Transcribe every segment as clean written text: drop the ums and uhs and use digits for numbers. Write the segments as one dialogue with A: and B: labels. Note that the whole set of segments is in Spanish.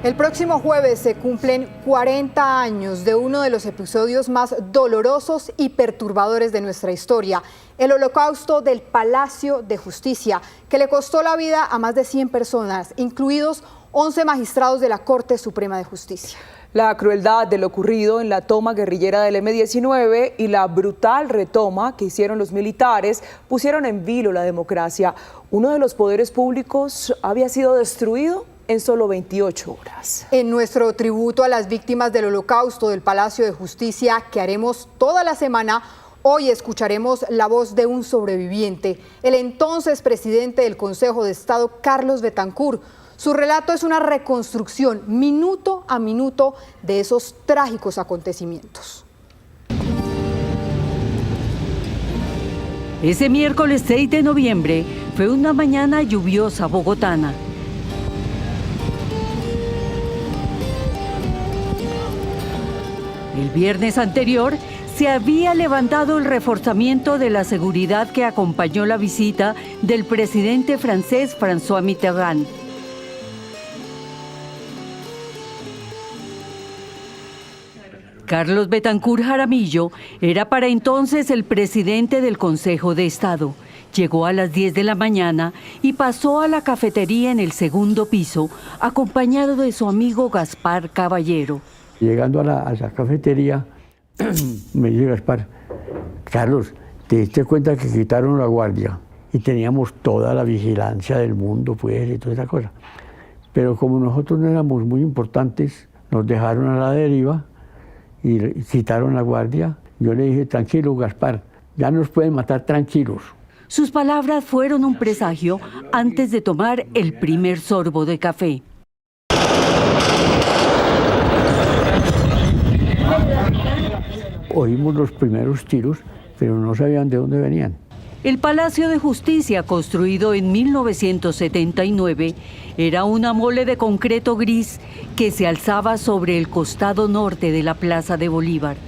A: El próximo jueves se cumplen 40 años de uno de los episodios más dolorosos y perturbadores de nuestra historia, el Holocausto del Palacio de Justicia, que le costó la vida a más de 100 personas, incluidos 11 magistrados de la Corte Suprema de Justicia.
B: La crueldad de lo ocurrido en la toma guerrillera del M-19 y la brutal retoma que hicieron los militares pusieron en vilo la democracia. Uno de los poderes públicos había sido destruido en solo 28 horas.
A: En nuestro tributo a las víctimas del Holocausto del Palacio de Justicia, que haremos toda la semana, hoy escucharemos la voz de un sobreviviente, el entonces presidente del Consejo de Estado, Carlos Betancur. Su relato es una reconstrucción minuto a minuto de esos trágicos acontecimientos.
C: Ese miércoles 6 de noviembre fue una mañana lluviosa bogotana. El viernes anterior se había levantado el reforzamiento de la seguridad que acompañó la visita del presidente francés François Mitterrand. Carlos Betancur Jaramillo era para entonces el presidente del Consejo de Estado. Llegó a las 10 de la mañana y pasó a la cafetería en el segundo piso, acompañado de su amigo Gaspar Caballero.
D: Llegando a la cafetería, me dice Gaspar: Carlos, ¿te diste cuenta que quitaron la guardia? Y teníamos toda la vigilancia del mundo, pues, y toda esa cosa. Pero como nosotros no éramos muy importantes, nos dejaron a la deriva y quitaron la guardia. Yo le dije: tranquilo, Gaspar, ya nos pueden matar tranquilos.
C: Sus palabras fueron un presagio antes de tomar el primer sorbo de café.
D: Oímos los primeros tiros, pero no sabían de dónde venían.
C: El Palacio de Justicia, construido en 1979, era una mole de concreto gris que se alzaba sobre el costado norte de la Plaza de Bolívar.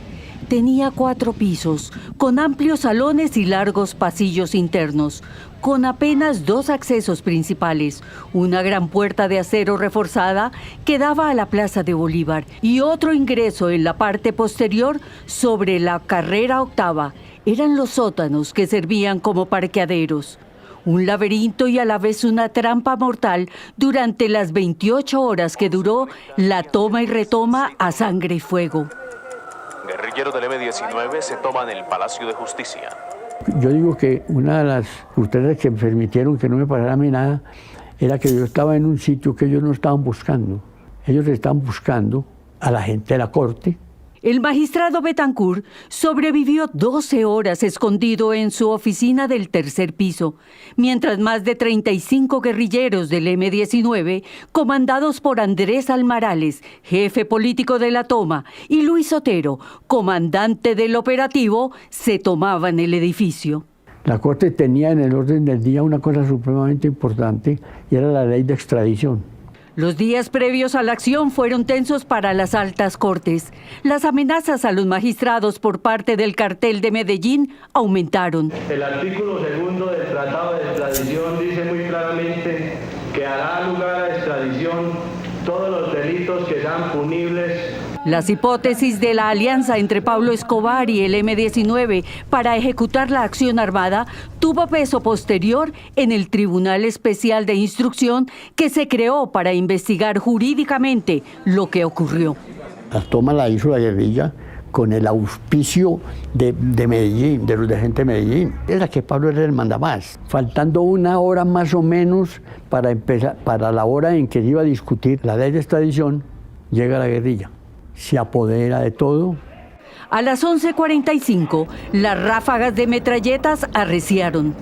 C: Tenía 4 pisos, con amplios salones y largos pasillos internos, con apenas 2 accesos principales, una gran puerta de acero reforzada que daba a la Plaza de Bolívar y otro ingreso en la parte posterior sobre la carrera octava. Eran los sótanos que servían como parqueaderos. Un laberinto y a la vez una trampa mortal durante las 28 horas que duró la toma y retoma a sangre y fuego.
E: Guerrilleros del M-19 se toman el Palacio de Justicia.
D: Yo digo que una de las ustedes que me permitieron que no me pasara a mí nada era que yo estaba en un sitio que ellos no estaban buscando. Ellos estaban buscando a la gente de la corte.
C: El magistrado Betancur sobrevivió 12 horas escondido en su oficina del tercer piso, mientras más de 35 guerrilleros del M-19, comandados por Andrés Almarales, jefe político de la toma, y Luis Otero, comandante del operativo, se tomaban el edificio.
D: La Corte tenía en el orden del día una cosa supremamente importante, y era la ley de extradición.
C: Los días previos a la acción fueron tensos para las altas cortes. Las amenazas a los magistrados por parte del cartel de Medellín aumentaron.
F: El artículo 2 del Tratado de Extradición dice muy claramente que hará lugar a extradición todos los delitos que sean punibles.
C: Las hipótesis de la alianza entre Pablo Escobar y el M-19 para ejecutar la acción armada tuvo peso posterior en el Tribunal Especial de Instrucción que se creó para investigar jurídicamente lo que ocurrió.
D: La toma la hizo la guerrilla con el auspicio de Medellín, de los de gente de Medellín. Era que Pablo era el mandamás. Faltando una hora más o menos para empezar, para la hora en que se iba a discutir la ley de extradición, llega la guerrilla. Se apodera de todo.
C: A las 11:45, las ráfagas de metralletas arreciaron.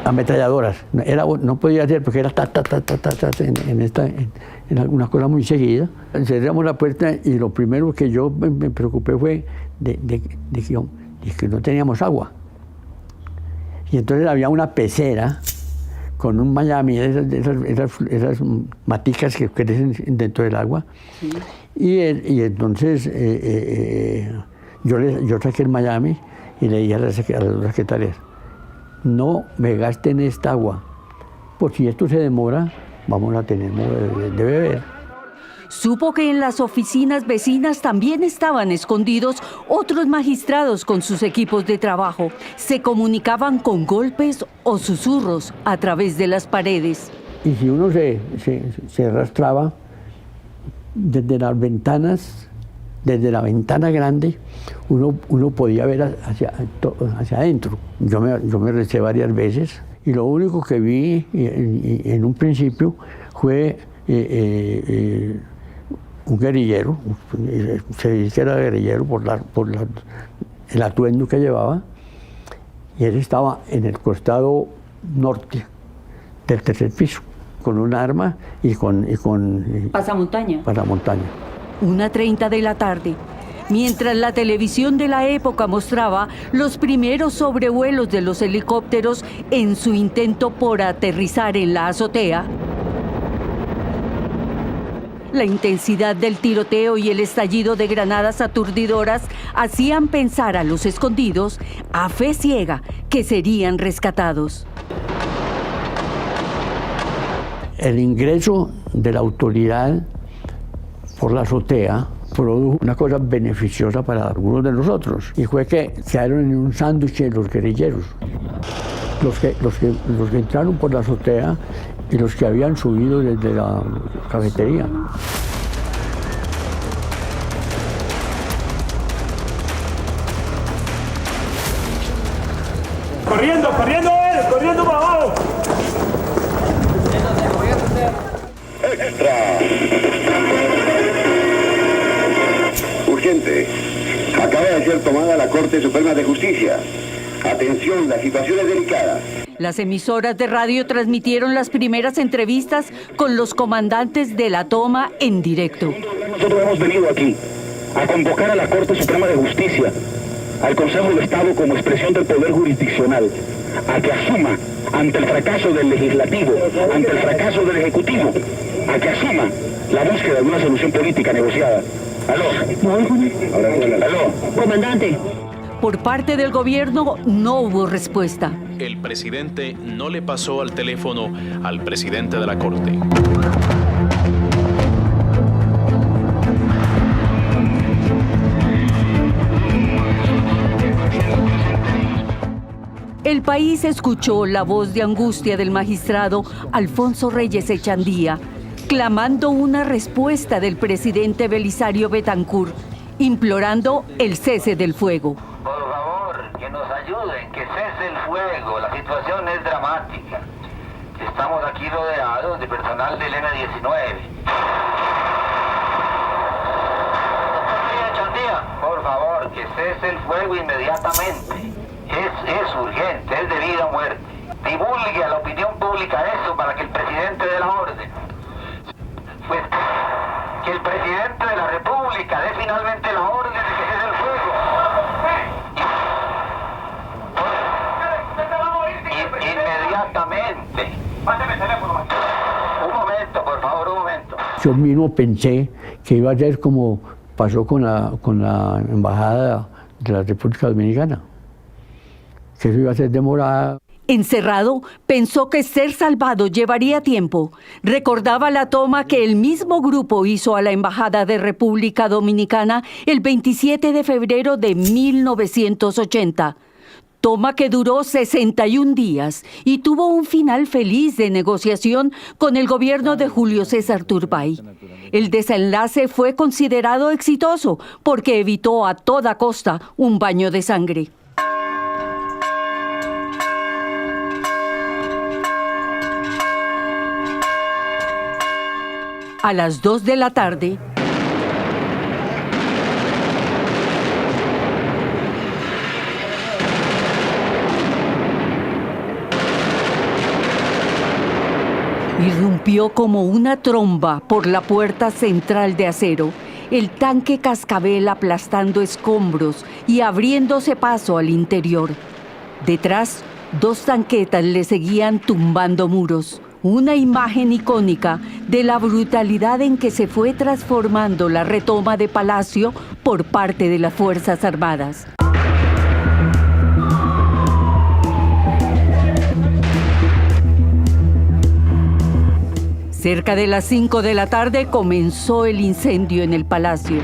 D: Ametralladoras. No podía ser porque era en alguna cosa muy seguida. Cerramos la puerta y lo primero que yo me preocupé fue de que no teníamos agua. Y entonces había una pecera con un Miami, esas maticas que crecen dentro del agua. Sí. Y entonces yo saqué el Miami y le dije a las secretarias: no me gasten esta agua, por si esto se demora, vamos a tener de beber.
C: Supo que en las oficinas vecinas también estaban escondidos otros magistrados con sus equipos de trabajo. Se comunicaban con golpes o susurros a través de las paredes.
D: Y si uno se arrastraba desde las ventanas, desde la ventana grande, uno podía ver hacia adentro. Yo me recé varias veces y lo único que vi en un principio fue un guerrillero, se dice que era guerrillero por el atuendo que llevaba, y él estaba en el costado norte del tercer piso, con un arma y con
C: pasamontaña.
D: 1:30
C: de la tarde. Mientras la televisión de la época mostraba los primeros sobrevuelos de los helicópteros en su intento por aterrizar en la azotea, la intensidad del tiroteo y el estallido de granadas aturdidoras hacían pensar a los escondidos, a fe ciega, que serían rescatados.
D: El ingreso de la autoridad por la azotea produjo una cosa beneficiosa para algunos de nosotros, y fue que quedaron en un sándwich los guerrilleros. Los que entraron por la azotea y los que habían subido desde la cafetería.
G: Corriendo para abajo.
H: Extra. Urgente. Acaba de ser tomada la Corte Suprema de Justicia. Atención, la situación es delicada.
C: Las emisoras de radio transmitieron las primeras entrevistas con los comandantes de la toma en directo.
I: Nosotros hemos venido aquí a convocar a la Corte Suprema de Justicia, al Consejo de Estado como expresión del poder jurisdiccional, a que asuma ante el fracaso del legislativo, ante el fracaso del ejecutivo, a que asuma la búsqueda de una solución política negociada. Aló,
C: comandante. Por parte del gobierno no hubo respuesta.
E: El presidente no le pasó al teléfono al presidente de la Corte.
C: El país escuchó la voz de angustia del magistrado Alfonso Reyes Echandía, clamando una respuesta del presidente Belisario Betancur, implorando el cese del fuego.
J: Por favor, que nos ayuden, que cese el fuego, la situación es dramática. Estamos aquí rodeados de personal del M-19. Por favor, que cese el fuego inmediatamente. Es urgente, es de vida o muerte. Divulgue a la opinión pública eso para que el presidente dé la orden. Pues que el presidente de la República dé finalmente la orden de que cese el fuego. Inmediatamente. Un momento, por favor, un momento.
D: Yo mismo pensé que iba a ser como pasó con la embajada de la República Dominicana, que eso iba a ser demorada.
C: Encerrado, pensó que ser salvado llevaría tiempo. Recordaba la toma que el mismo grupo hizo a la Embajada de República Dominicana el 27 de febrero de 1980. Toma que duró 61 días y tuvo un final feliz de negociación con el gobierno de Julio César Turbay. El desenlace fue considerado exitoso porque evitó a toda costa un baño de sangre. A las 2 de la tarde, irrumpió como una tromba por la puerta central de acero, el tanque Cascabel aplastando escombros y abriéndose paso al interior. Detrás, 2 tanquetas le seguían tumbando muros. Una imagen icónica de la brutalidad en que se fue transformando la retoma de Palacio por parte de las Fuerzas Armadas. Cerca de las 5 de la tarde comenzó el incendio en el palacio.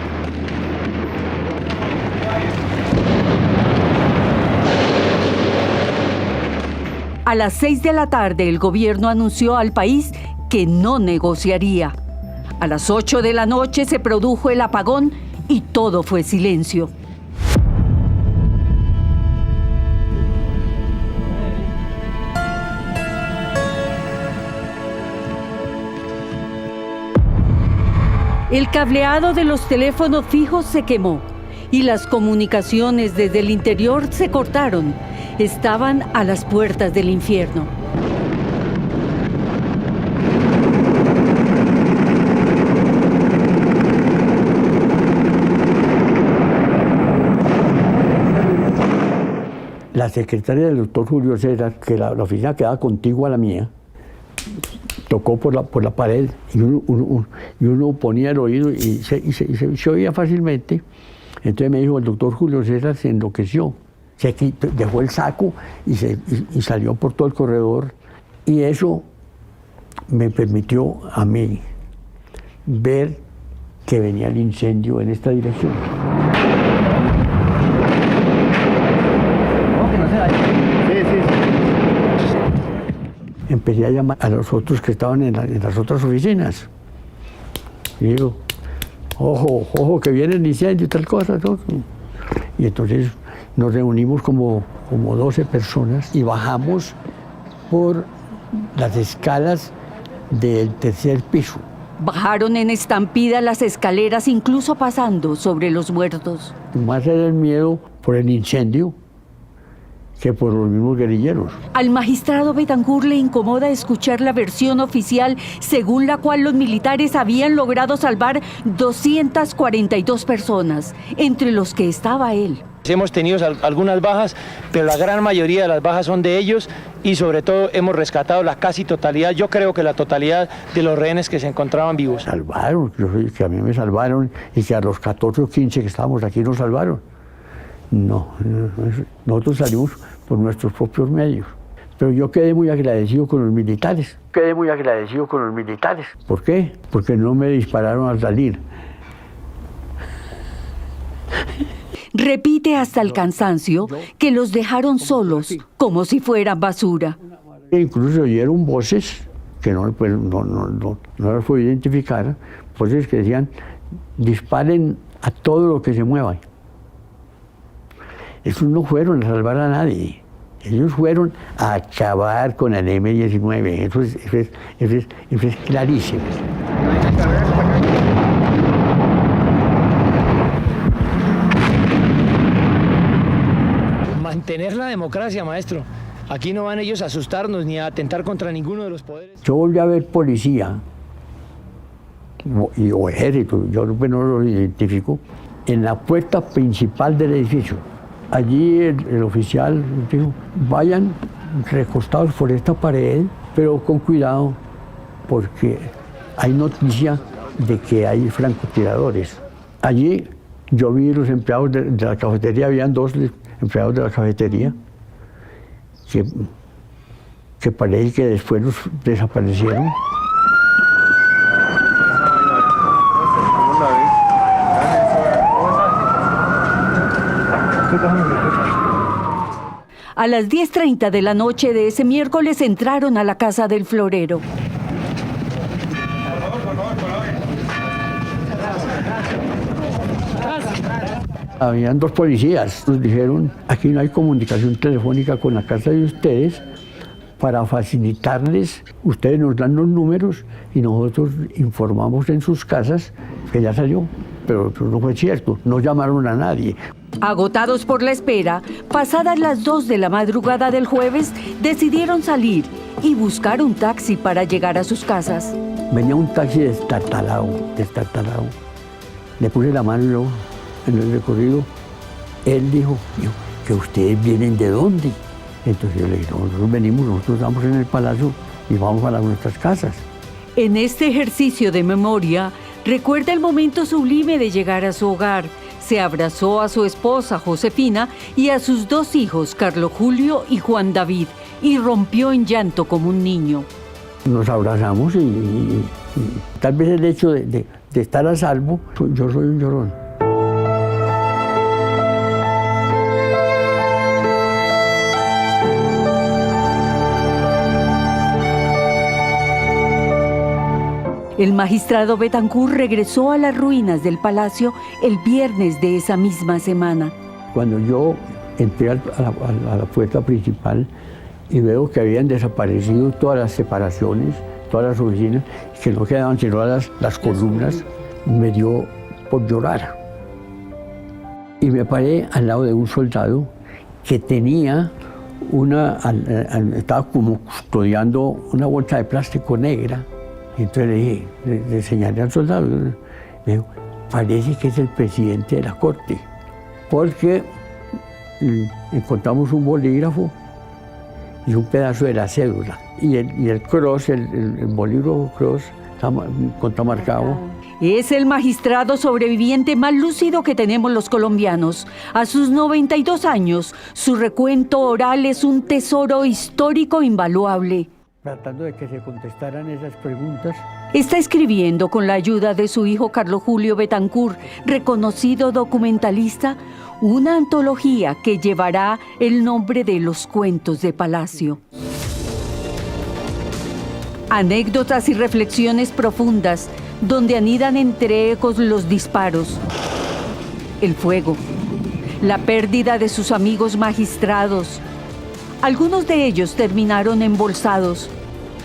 C: A las 6 de la tarde el gobierno anunció al país que no negociaría. A las 8 de la noche se produjo el apagón y todo fue silencio. El cableado de los teléfonos fijos se quemó y las comunicaciones desde el interior se cortaron. Estaban a las puertas del infierno.
D: La secretaria del doctor Julio César, que la oficina quedaba contigua a la mía, tocó por la pared y uno ponía el oído y se oía fácilmente. Entonces me dijo, el doctor Julio César se enloqueció, dejó el saco y salió por todo el corredor. Y eso me permitió a mí ver que venía el incendio en esta dirección. Empecé a llamar a los otros que estaban en las otras oficinas. Y digo, ojo, que viene el incendio y tal cosa. ¿No? Y entonces nos reunimos como 12 personas y bajamos por las escalas del tercer piso.
C: Bajaron en estampida las escaleras, incluso pasando sobre los muertos.
D: Más era el miedo por el incendio que por los mismos guerrilleros.
C: Al magistrado Betancourt le incomoda escuchar la versión oficial según la cual los militares habían logrado salvar 242 personas, entre los que estaba él.
K: Hemos tenido algunas bajas, pero la gran mayoría de las bajas son de ellos y sobre todo hemos rescatado la casi totalidad, yo creo que la totalidad de los rehenes que se encontraban vivos.
D: Salvaron, que a mí me salvaron y que a los 14 o 15 que estábamos aquí nos salvaron. No, nosotros salimos por nuestros propios medios. Pero yo quedé muy agradecido con los militares. ¿Por qué? Porque no me dispararon al salir.
C: Repite hasta el cansancio que los dejaron solos, como si fueran basura.
D: Incluso oyeron voces que no las puedo identificar, voces que decían, disparen a todo lo que se mueva. Esos no fueron a salvar a nadie, ellos fueron a acabar con el M-19, eso es clarísimo.
K: Mantener la democracia, maestro. Aquí no van ellos a asustarnos ni a atentar contra ninguno de los poderes.
D: Yo volví a ver policía o ejército, yo no lo identifico, en la puerta principal del edificio. Allí el oficial dijo, vayan recostados por esta pared, pero con cuidado, porque hay noticia de que hay francotiradores. Allí yo vi los empleados de la cafetería, habían 2 empleados de la cafetería, que parece que después los desaparecieron.
C: A las 10:30 de la noche de ese miércoles entraron a la casa del florero.
D: Habían 2 policías, nos dijeron, aquí no hay comunicación telefónica con la casa de ustedes, para facilitarles, ustedes nos dan los números y nosotros informamos en sus casas que ya salió, pero no fue cierto, no llamaron a nadie.
C: Agotados por la espera, pasadas las 2 de la madrugada del jueves, decidieron salir y buscar un taxi para llegar a sus casas.
D: Venía un taxi destartalado. Le puse la mano yo en el recorrido. Él dijo, ¿que ustedes vienen de dónde? Entonces yo le dije, nosotros estamos en el palacio y vamos a nuestras casas.
C: En este ejercicio de memoria, recuerda el momento sublime de llegar a su hogar. Se abrazó a su esposa Josefina y a sus 2 hijos, Carlos Julio y Juan David, y rompió en llanto como un niño.
D: Nos abrazamos y tal vez el hecho de estar a salvo, yo soy un llorón.
C: El magistrado Betancur regresó a las ruinas del palacio el viernes de esa misma semana.
D: Cuando yo entré a la puerta principal y veo que habían desaparecido todas las separaciones, todas las oficinas, que no quedaban sino las columnas, me dio por llorar. Y me paré al lado de un soldado que tenía estaba como custodiando una bolsa de plástico negra. Entonces le dije, le señalé al soldado, me dijo, parece que es el presidente de la corte, porque encontramos un bolígrafo y un pedazo de la cédula. Y el cross, el bolígrafo cross, está contramarcado.
C: Es el magistrado sobreviviente más lúcido que tenemos los colombianos. A sus 92 años, su recuento oral es un tesoro histórico invaluable.
D: Tratando de que se contestaran esas preguntas.
C: Está escribiendo con la ayuda de su hijo Carlos Julio Betancur, reconocido documentalista, una antología que llevará el nombre de Los Cuentos de Palacio. Anécdotas y reflexiones profundas, donde anidan entre ecos los disparos, el fuego, la pérdida de sus amigos magistrados. Algunos de ellos terminaron embolsados,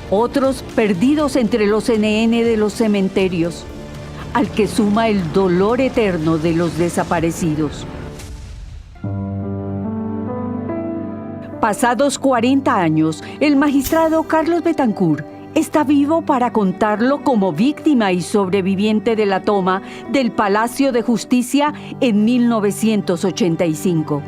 C: otros perdidos entre los NN de los cementerios, al que suma el dolor eterno de los desaparecidos. Pasados 40 años, el magistrado Carlos Betancur está vivo para contarlo como víctima y sobreviviente de la toma del Palacio de Justicia en 1985.